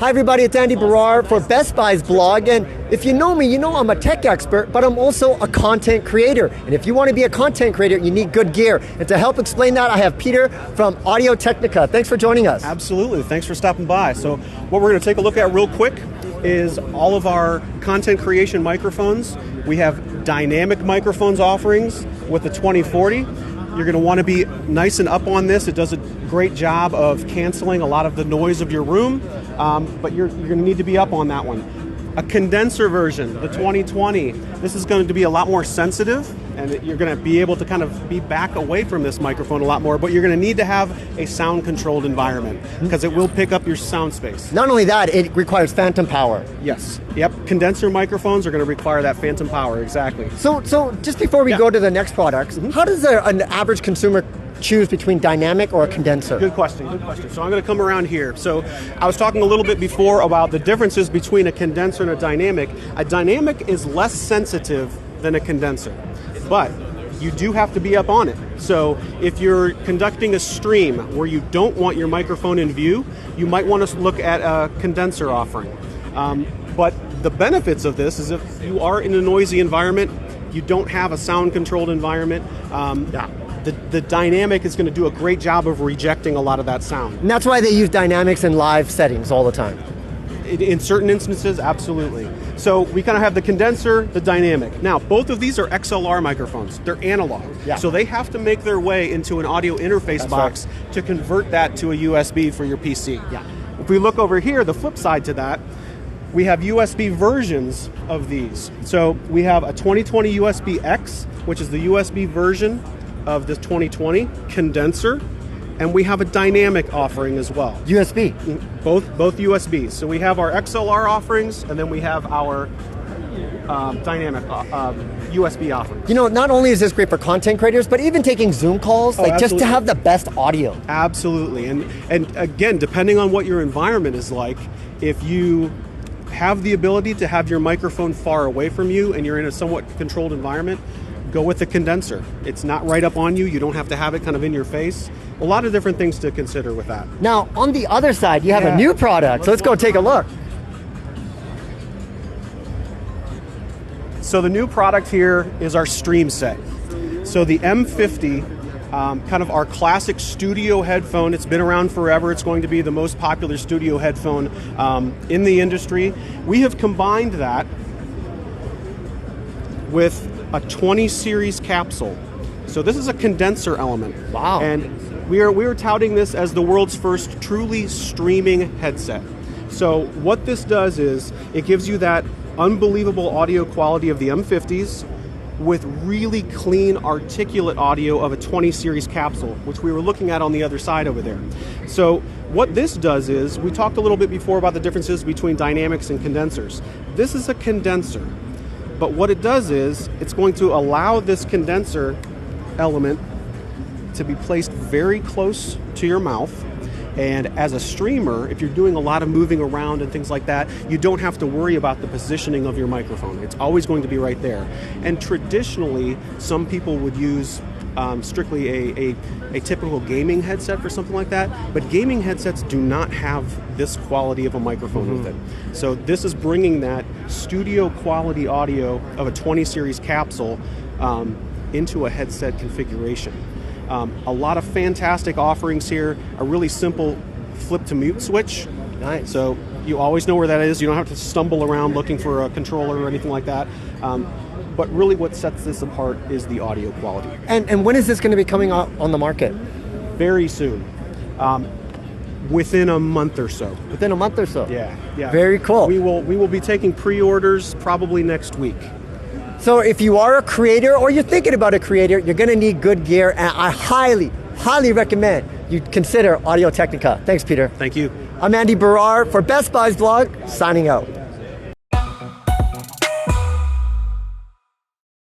Hi everybody, it's Andy Barrar for Best Buy's blog, and if you know me, you know I'm a tech expert, but I'm also a content creator. And if you want to be a content creator, you need good gear. And to help explain that, I have Peter from Technica. Thanks for joining us. Absolutely, thanks for stopping by. So what we're going to take a look at real quick is all of our content creation microphones. We have dynamic microphones offerings with the 2040. You're going to want to be nice and up on this. It does a great job of canceling a lot of the noise of your room, but you're going to need to be up on that one. A condenser version, the 2020, this is going to be a lot more sensitive, and you're going to be able to kind of be back away from this microphone a lot more, but you're going to need to have a sound-controlled environment because it will pick up your sound space. Not only that, it requires phantom power. Yes. Yep. Condenser microphones are going to require that phantom power, exactly. So just before we go to the next products, how does an average consumer choose between dynamic or a condenser? Good question, good question. So I'm going to come around here. So I was talking a little bit before about the differences between a condenser and a dynamic. A dynamic is less sensitive than a condenser, but you do have to be up on it. So if you're conducting a stream where you don't want your microphone in view, you might want to look at a condenser offering. But the benefits of this is if you are in a noisy environment, you don't have a sound-controlled environment, the dynamic is going to do a great job of rejecting a lot of that sound. And that's why they use dynamics in live settings all the time. In certain instances, absolutely. So we kind of have the condenser, the dynamic. Now, both of these are XLR microphones. They're analog. Yeah. So they have to make their way into an audio interface box to convert that to a USB for your PC. Yeah. If we look over here, the flip side to that, we have USB versions of these. So we have a 2020 USB X, which is the USB version of the 2020 condenser, and we have a dynamic offering as well. USB? Both USBs. So we have our XLR offerings, and then we have our dynamic USB offerings. You know, not only is this great for content creators, but even taking Zoom calls, just to have the best audio. Absolutely, and again, depending on what your environment is like, if you have the ability to have your microphone far away from you and you're in a somewhat controlled environment, go with the condenser. It's not right up on you. You don't have to have it kind of in your face. A lot of different things to consider with that. Now, on the other side, you have a new product. So let's go take a look. So the new product here is our stream set. So the M50, kind of our classic studio headphone. It's been around forever. It's going to be the most popular studio headphone in the industry. We have combined that with a 20 series capsule. So this is a condenser element. Wow. And we are touting this as the world's first truly streaming headset. So what this does is it gives you that unbelievable audio quality of the M50s with really clean, articulate audio of a 20 series capsule, which we were looking at on the other side over there. So what this does is, we talked a little bit before about the differences between dynamics and condensers. This is a condenser. But what it does is, it's going to allow this condenser element to be placed very close to your mouth. And as a streamer, if you're doing a lot of moving around and things like that, you don't have to worry about the positioning of your microphone. It's always going to be right there. And traditionally, some people would use strictly a typical gaming headset for something like that, but gaming headsets do not have this quality of a microphone with it. So this is bringing that studio quality audio of a 20 series capsule into a headset configuration. A lot of fantastic offerings here, a really simple flip to mute switch. Nice. So you always know where that is. You don't have to stumble around looking for a controller or anything like that. But really what sets this apart is the audio quality. And when is this going to be coming out on the market? Very soon. Within a month or so. Within a month or so? Yeah. Very cool. We will be taking pre-orders probably next week. So if you are a creator or you're thinking about a creator, you're going to need good gear, and I highly, highly recommend you consider Technica. Thanks, Peter. Thank you. I'm Andy Barrar for Best Buy's blog, signing out.